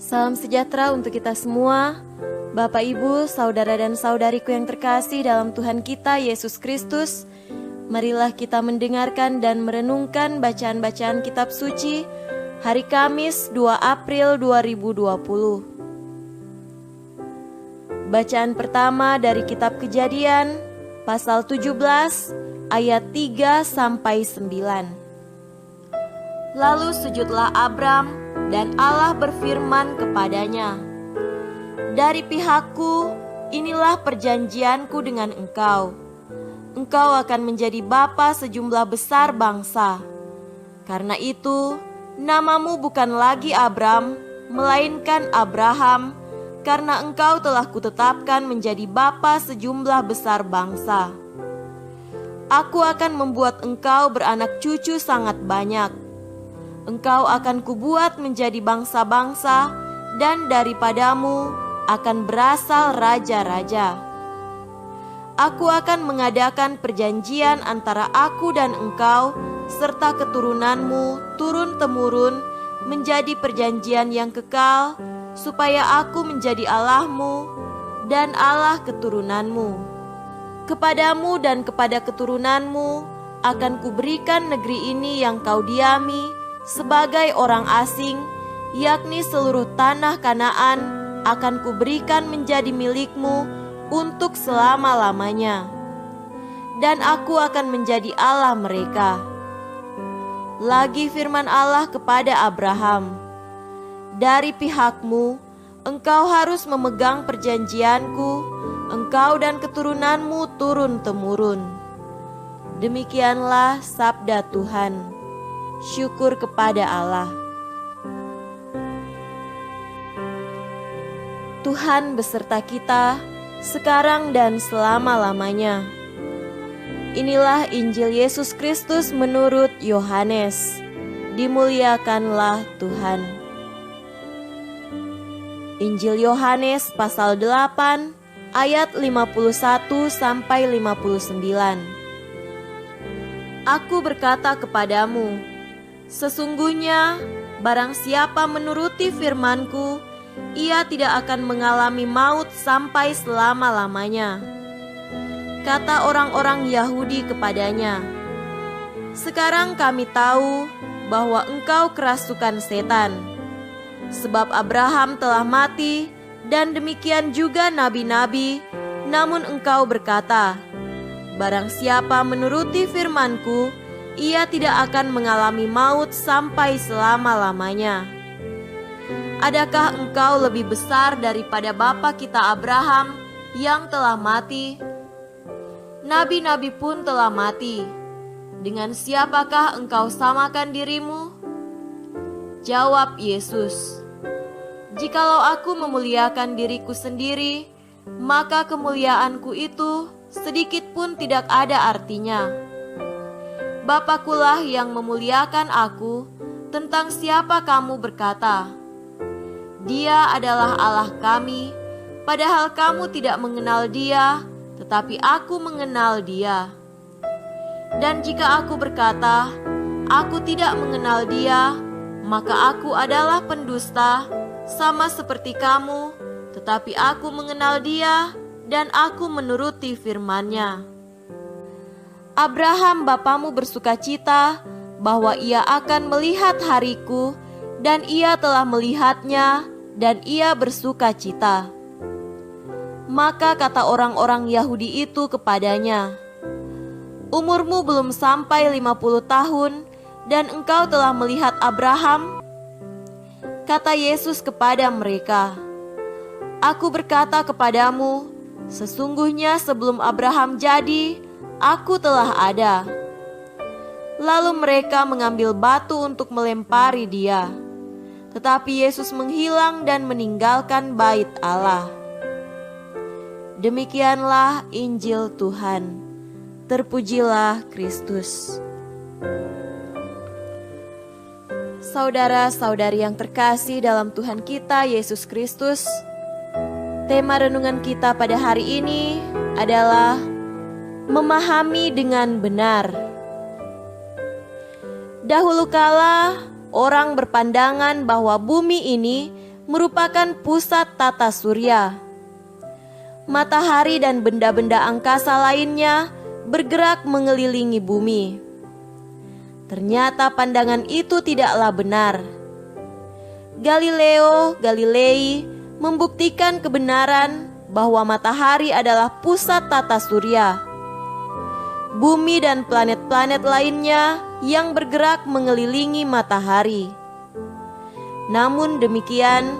Salam sejahtera untuk kita semua, Bapak, Ibu, saudara dan saudariku yang terkasih dalam Tuhan kita Yesus Kristus. Marilah kita mendengarkan dan merenungkan bacaan-bacaan kitab suci hari Kamis 2 April 2020. Bacaan pertama dari kitab Kejadian pasal 17 ayat 3 sampai 9. Lalu sujudlah Abram, dan Allah berfirman kepadanya, "Dari pihakku, inilah perjanjianku dengan engkau. Engkau akan menjadi bapa sejumlah besar bangsa. Karena itu, namamu bukan lagi Abram, melainkan Abraham, karena engkau telah kutetapkan menjadi bapa sejumlah besar bangsa. Aku akan membuat engkau beranak cucu sangat banyak. Engkau akan kubuat menjadi bangsa-bangsa, dan daripadamu akan berasal raja-raja. Aku akan mengadakan perjanjian antara aku dan engkau serta keturunanmu turun-temurun menjadi perjanjian yang kekal, supaya aku menjadi Allahmu dan Allah keturunanmu. Kepadamu dan kepada keturunanmu akan kuberikan negeri ini yang kau diami sebagai orang asing, yakni seluruh tanah Kanaan akan kuberikan menjadi milikmu untuk selama-lamanya. Dan aku akan menjadi Allah mereka." Lagi firman Allah kepada Abraham, "Dari pihakmu, engkau harus memegang perjanjianku, engkau dan keturunanmu turun-temurun." Demikianlah sabda Tuhan. Syukur kepada Allah. Tuhan beserta kita sekarang dan selama-lamanya. Inilah Injil Yesus Kristus menurut Yohanes. Dimuliakanlah Tuhan. Injil Yohanes pasal 8 ayat 51 sampai 59. Aku berkata kepadamu, sesungguhnya barang siapa menuruti firman-Ku, ia tidak akan mengalami maut sampai selama-lamanya. Kata orang-orang Yahudi kepadanya, "Sekarang kami tahu bahwa engkau kerasukan setan. Sebab Abraham telah mati, dan demikian juga nabi-nabi, namun engkau berkata, barang siapa menuruti firman-Ku, ia tidak akan mengalami maut sampai selama-lamanya. Adakah engkau lebih besar daripada bapa kita Abraham yang telah mati? Nabi-nabi pun telah mati. Dengan siapakah engkau samakan dirimu?" Jawab Yesus, "Jikalau aku memuliakan diriku sendiri, maka kemuliaanku itu sedikit pun tidak ada artinya. Bapakulah yang memuliakan aku. Tentang siapa kamu berkata, Dia adalah Allah kami, padahal kamu tidak mengenal Dia, tetapi aku mengenal Dia. Dan jika aku berkata, aku tidak mengenal Dia, maka aku adalah pendusta, sama seperti kamu, tetapi aku mengenal Dia, dan aku menuruti firman-Nya. Abraham bapamu bersukacita bahwa ia akan melihat hariku, dan ia telah melihatnya, dan ia bersukacita." Maka kata orang-orang Yahudi itu kepadanya, "Umurmu belum sampai 50 tahun, dan engkau telah melihat Abraham?" Kata Yesus kepada mereka, "Aku berkata kepadamu, sesungguhnya sebelum Abraham jadi, aku telah ada." Lalu mereka mengambil batu untuk melempari dia. Tetapi Yesus menghilang dan meninggalkan bait Allah. Demikianlah Injil Tuhan. Terpujilah Kristus. Saudara-saudari yang terkasih dalam Tuhan kita Yesus Kristus, tema renungan kita pada hari ini adalah memahami dengan benar. Dahulu kala orang berpandangan bahwa bumi ini merupakan pusat tata surya. Matahari dan benda-benda angkasa lainnya bergerak mengelilingi bumi. Ternyata pandangan itu tidaklah benar. Galileo Galilei membuktikan kebenaran bahwa matahari adalah pusat tata surya. Bumi dan planet-planet lainnya yang bergerak mengelilingi matahari. Namun demikian,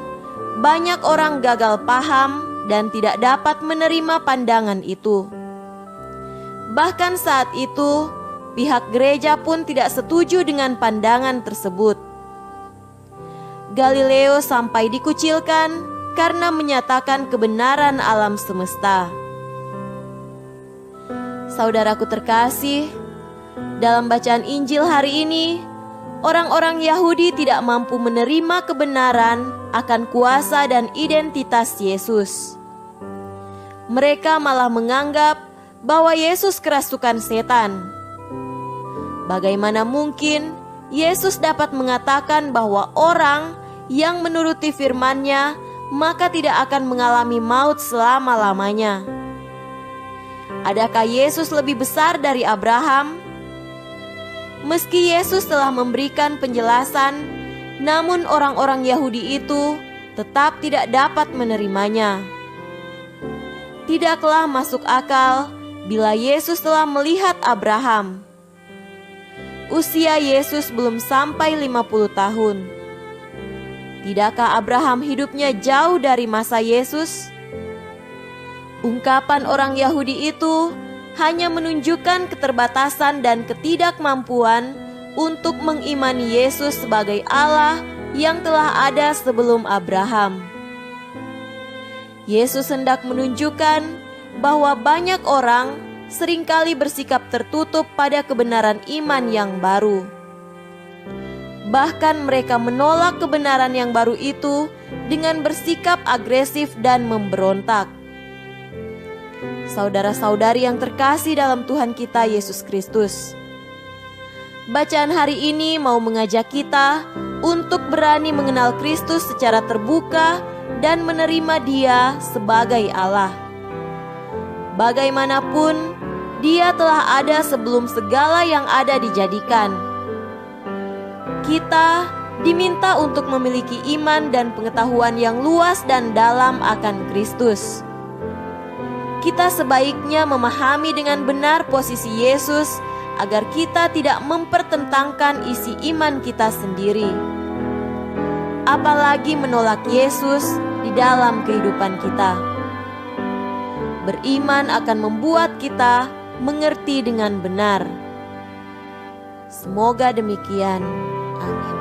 banyak orang gagal paham dan tidak dapat menerima pandangan itu. Bahkan saat itu, pihak gereja pun tidak setuju dengan pandangan tersebut. Galileo sampai dikucilkan karena menyatakan kebenaran alam semesta. Saudaraku terkasih, dalam bacaan Injil hari ini, orang-orang Yahudi tidak mampu menerima kebenaran akan kuasa dan identitas Yesus. Mereka malah menganggap bahwa Yesus kerasukan setan. Bagaimana mungkin Yesus dapat mengatakan bahwa orang yang menuruti firman-Nya maka tidak akan mengalami maut selama-lamanya? Adakah Yesus lebih besar dari Abraham? Meski Yesus telah memberikan penjelasan, namun orang-orang Yahudi itu tetap tidak dapat menerimanya. Tidaklah masuk akal bila Yesus telah melihat Abraham. Usia Yesus belum sampai 50 tahun. Tidakkah Abraham hidupnya jauh dari masa Yesus? Ungkapan orang Yahudi itu hanya menunjukkan keterbatasan dan ketidakmampuan untuk mengimani Yesus sebagai Allah yang telah ada sebelum Abraham. Yesus hendak menunjukkan bahwa banyak orang seringkali bersikap tertutup pada kebenaran iman yang baru. Bahkan mereka menolak kebenaran yang baru itu dengan bersikap agresif dan memberontak. Saudara-saudari yang terkasih dalam Tuhan kita Yesus Kristus, bacaan hari ini mau mengajak kita untuk berani mengenal Kristus secara terbuka dan menerima Dia sebagai Allah. Bagaimanapun, Dia telah ada sebelum segala yang ada dijadikan. Kita diminta untuk memiliki iman dan pengetahuan yang luas dan dalam akan Kristus. Kita sebaiknya memahami dengan benar posisi Yesus agar kita tidak mempertentangkan isi iman kita sendiri, apalagi menolak Yesus di dalam kehidupan kita. Beriman akan membuat kita mengerti dengan benar. Semoga demikian. Amin.